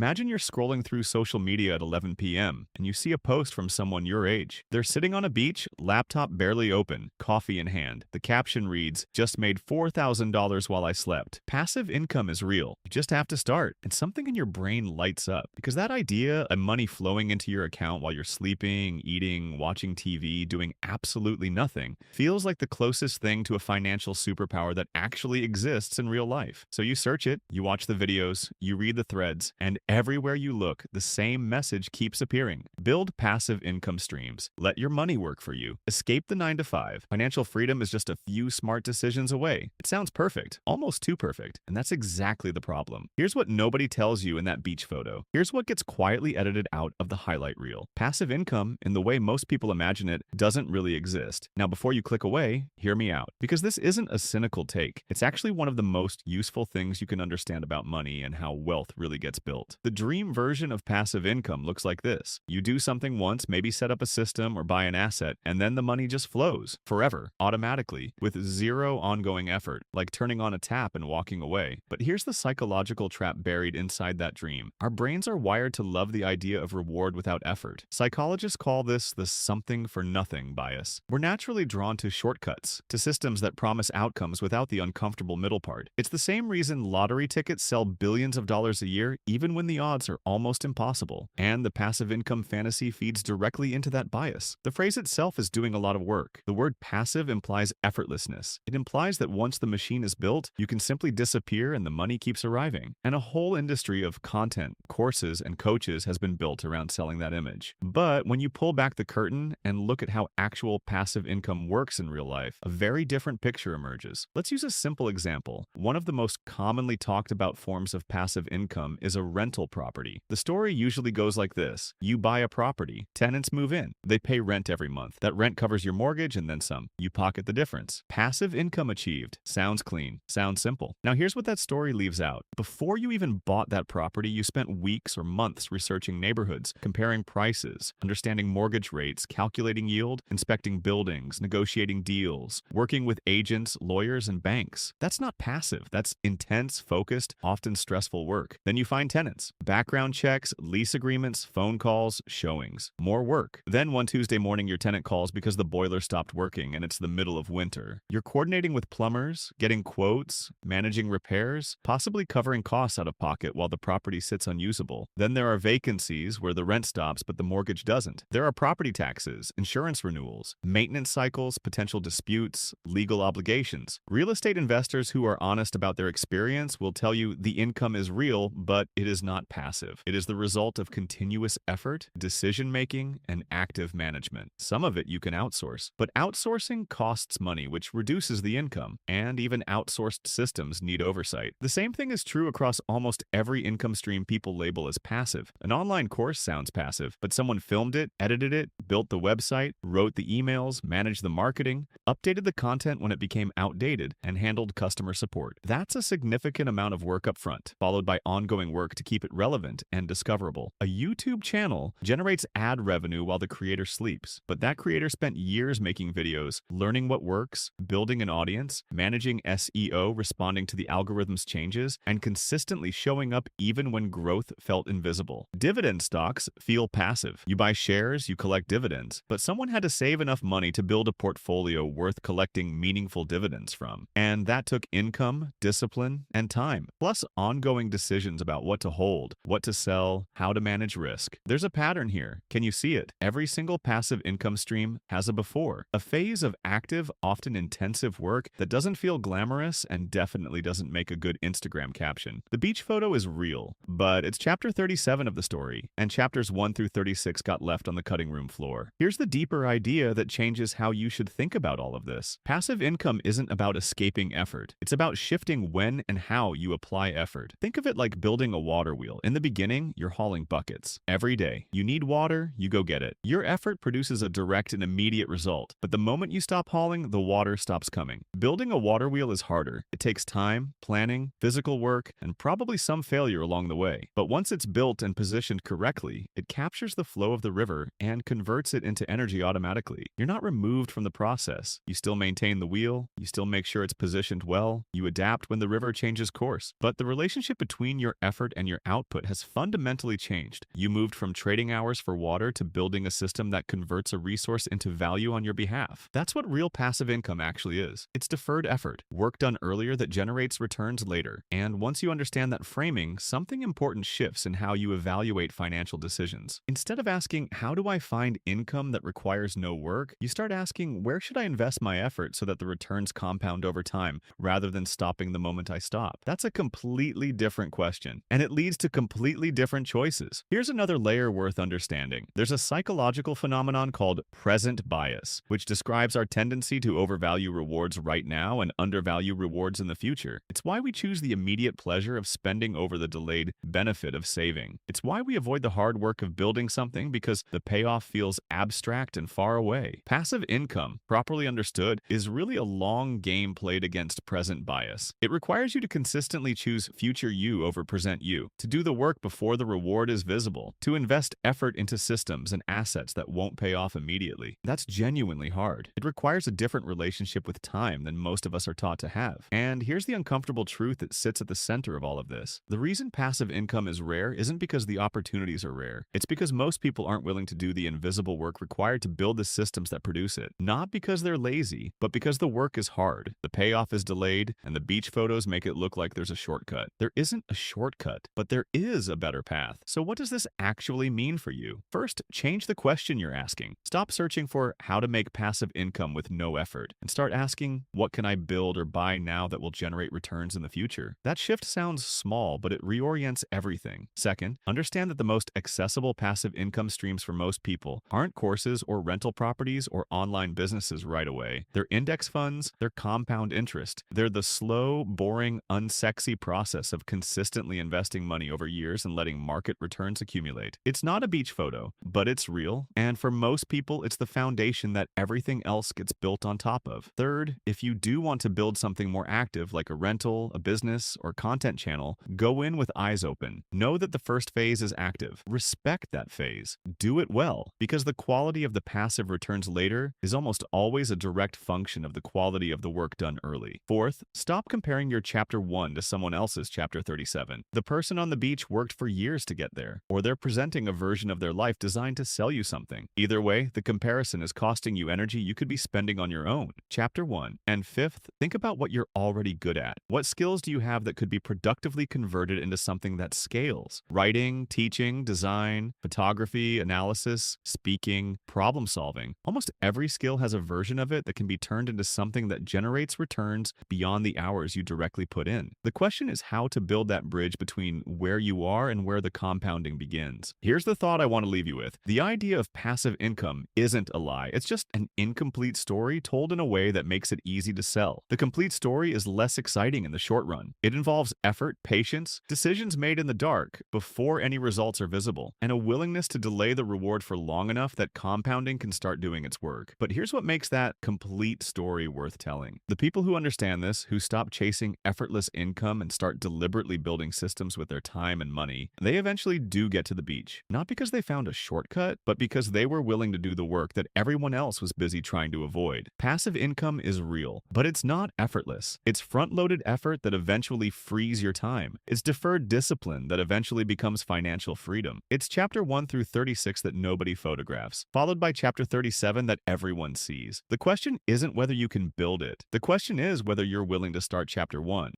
Imagine you're scrolling through social media at 11 p.m. and you see a post from someone your age. They're sitting on a beach, laptop barely open, coffee in hand. The caption reads, "Just made $4,000 while I slept." Passive income is real. You just have to start, and something in your brain lights up because that idea of money flowing into your account while you're sleeping, eating, watching TV, doing absolutely nothing feels like the closest thing to a financial superpower that actually exists in real life. So you search it, you watch the videos, you read the threads, and everywhere you look, the same message keeps appearing. Build passive income streams. Let your money work for you. Escape the 9 to 5. Financial freedom is just a few smart decisions away. It sounds perfect, almost too perfect, and that's exactly the problem. Here's what nobody tells you in that beach photo. Here's what gets quietly edited out of the highlight reel. Passive income, in the way most people imagine it, doesn't really exist. Now, before you click away, hear me out, because this isn't a cynical take. It's actually one of the most useful things you can understand about money and how wealth really gets built. The dream version of passive income looks like this. You do something once, maybe set up a system or buy an asset, and then the money just flows forever, automatically, with zero ongoing effort, like turning on a tap and walking away. But here's the psychological trap buried inside that dream. Our brains are wired to love the idea of reward without effort. Psychologists call this the something for nothing bias. We're naturally drawn to shortcuts, to systems that promise outcomes without the uncomfortable middle part. It's the same reason lottery tickets sell billions of dollars a year, even when the odds are almost impossible. And the passive income fantasy feeds directly into that bias. The phrase itself is doing a lot of work. The word passive implies effortlessness. It implies that once the machine is built, you can simply disappear and the money keeps arriving. And a whole industry of content, courses, and coaches has been built around selling that image. But when you pull back the curtain and look at how actual passive income works in real life, a very different picture emerges. Let's use a simple example. One of the most commonly talked about forms of passive income is a rental property. The story usually goes like this. You buy a property. Tenants move in. They pay rent every month. That rent covers your mortgage and then some. You pocket the difference. Passive income achieved. Sounds clean. Sounds simple. Now here's what that story leaves out. Before you even bought that property, you spent weeks or months researching neighborhoods, comparing prices, understanding mortgage rates, calculating yield, inspecting buildings, negotiating deals, working with agents, lawyers, and banks. That's not passive. That's intense, focused, often stressful work. Then you find tenants. Background checks, lease agreements, phone calls, showings. More work. Then one Tuesday morning your tenant calls because the boiler stopped working and it's the middle of winter. You're coordinating with plumbers, getting quotes, managing repairs, possibly covering costs out of pocket while the property sits unusable. Then there are vacancies where the rent stops but the mortgage doesn't. There are property taxes, insurance renewals, maintenance cycles, potential disputes, legal obligations. Real estate investors who are honest about their experience will tell you the income is real, but it is not passive. It is the result of continuous effort, decision-making, and active management. Some of it you can outsource, but outsourcing costs money, which reduces the income, and even outsourced systems need oversight. The same thing is true across almost every income stream people label as passive. An online course sounds passive, but someone filmed it, edited it, built the website, wrote the emails, managed the marketing, updated the content when it became outdated, and handled customer support. That's a significant amount of work up front, followed by ongoing work to keep it relevant and discoverable. A YouTube channel generates ad revenue while the creator sleeps, but that creator spent years making videos, learning what works, building an audience, managing SEO, responding to the algorithm's changes, and consistently showing up even when growth felt invisible. Dividend stocks feel passive. You buy shares, you collect dividends, but someone had to save enough money to build a portfolio worth collecting meaningful dividends from. And that took income, discipline, and time, plus ongoing decisions about what to hold, what to sell, how to manage risk. There's a pattern here. Can you see it? Every single passive income stream has a before, a phase of active, often intensive work that doesn't feel glamorous and definitely doesn't make a good Instagram caption. The beach photo is real, but it's chapter 37 of the story, and chapters 1 through 36 got left on the cutting room floor. Here's the deeper idea that changes how you should think about all of this. Passive income isn't about escaping effort. It's about shifting when and how you apply effort. Think of it like building a water wheel. In the beginning, you're hauling buckets. Every day, you need water, you go get it. Your effort produces a direct and immediate result, but the moment you stop hauling, the water stops coming. Building a water wheel is harder. It takes time, planning, physical work, and probably some failure along the way. But once it's built and positioned correctly, it captures the flow of the river and converts it into energy automatically. You're not removed from the process. You still maintain the wheel, you still make sure it's positioned well, you adapt when the river changes course. But the relationship between your effort and your output has fundamentally changed. You moved from trading hours for water to building a system that converts a resource into value on your behalf. That's what real passive income actually is. It's deferred effort, work done earlier that generates returns later. And once you understand that framing, something important shifts in how you evaluate financial decisions. Instead of asking, how do I find income that requires no work, you start asking, where should I invest my effort so that the returns compound over time, rather than stopping the moment I stop? That's a completely different question, and it leads to completely different choices. Here's another layer worth understanding. There's a psychological phenomenon called present bias, which describes our tendency to overvalue rewards right now and undervalue rewards in the future. It's why we choose the immediate pleasure of spending over the delayed benefit of saving. It's why we avoid the hard work of building something because the payoff feels abstract and far away. Passive income, properly understood, is really a long game played against present bias. It requires you to consistently choose future you over present you, to do the work before the reward is visible, to invest effort into systems and assets that won't pay off immediately. That's genuinely hard. It requires a different relationship with time than most of us are taught to have. And here's the uncomfortable truth that sits at the center of all of this. The reason passive income is rare isn't because the opportunities are rare. It's because most people aren't willing to do the invisible work required to build the systems that produce it. Not because they're lazy, but because the work is hard, the payoff is delayed, and the beach photos make it look like there's a shortcut. There isn't a shortcut, but there is a better path. So what does this actually mean for you? First, change the question you're asking. Stop searching for how to make passive income with no effort, and start asking, what can I build or buy now that will generate returns in the future? That shift sounds small, but it reorients everything. Second, understand that the most accessible passive income streams for most people aren't courses or rental properties or online businesses right away. They're index funds, they're compound interest. They're the slow, boring, unsexy process of consistently investing money over years and letting market returns accumulate. It's not a beach photo, but it's real, and for most people, it's the foundation that everything else gets built on top of. Third, if you do want to build something more active like a rental, a business, or content channel, go in with eyes open. Know that the first phase is active. Respect that phase. Do it well, because the quality of the passive returns later is almost always a direct function of the quality of the work done early. Fourth, stop comparing your chapter 1 to someone else's chapter 37. The person on the beach worked for years to get there, or they're presenting a version of their life designed to sell you something. Either way, the comparison is costing you energy you could be spending on your own. Chapter 1. And fifth, think about what you're already good at. What skills do you have that could be productively converted into something that scales? Writing, teaching, design, photography, analysis, speaking, problem solving. Almost every skill has a version of it that can be turned into something that generates returns beyond the hours you directly put in. The question is how to build that bridge between where you are and where the compounding begins. Here's the thought I want to leave you with. The idea of passive income isn't a lie. It's just an incomplete story told in a way that makes it easy to sell. The complete story is less exciting in the short run. It involves effort, patience, decisions made in the dark before any results are visible, and a willingness to delay the reward for long enough that compounding can start doing its work. But here's what makes that complete story worth telling. The people who understand this, who stop chasing effortless income and start deliberately building systems with their time and money, they eventually do get to the beach. Not because they found a shortcut, but because they were willing to do the work that everyone else was busy trying to avoid. Passive income is real, but it's not effortless. It's front-loaded effort that eventually frees your time. It's deferred discipline that eventually becomes financial freedom. It's chapter 1 through 36 that nobody photographs, followed by chapter 37 that everyone sees. The question isn't whether you can build it. The question is whether you're willing to start chapter 1.